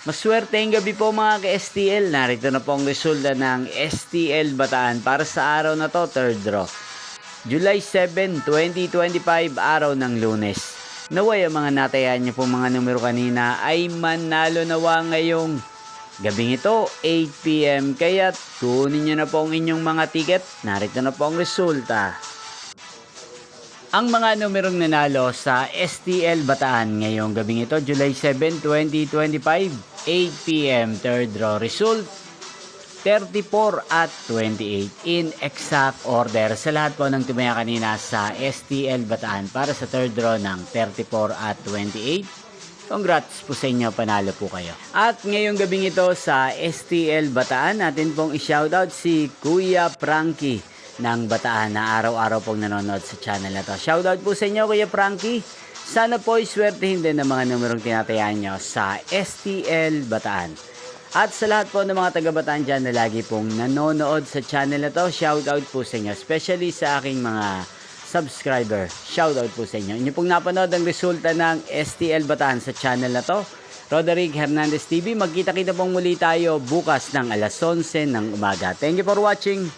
Maswerteng gabi po mga ka-STL. Narito na po ang resulta ng STL Bataan para sa araw na to, third draw. July 7, 2025, araw ng Lunes. Naway ang mga natayan niyo po mga numero kanina ay manalo nawa ngayong gabing ito, 8 PM. Kaya kunin niyo na po ang inyong mga ticket. Narito na po ang resulta. Ang mga numerong nanalo sa STL Bataan ngayong gabing ito, July 7, 2025, 8 PM, third draw result, 34 at 28 in exact order sa lahat po ng tumaya kanina sa STL Bataan para sa third draw ng 34 at 28. Congrats po sa inyo, panalo po kayo. At ngayong gabing ito sa STL Bataan, natin pong i-shoutout si Kuya Frankie ng Bataan na araw-araw pong nanonood sa channel na to. Shoutout po sa inyo, Kuya Frankie. Sana po iswertehin din ng mga numerong tinatayaan nyo sa STL Bataan. At sa lahat po ng mga taga-Bataan dyan na lagi pong nanonood sa channel na to, shoutout po sa inyo. Especially sa aking mga subscriber. Shoutout po sa inyo. Inyo pong napanood ang resulta ng STL Bataan sa channel na to, Roderick Hernandez TV. Magkita-kita pong muli tayo bukas ng alas 11 ng umaga. Thank you for watching.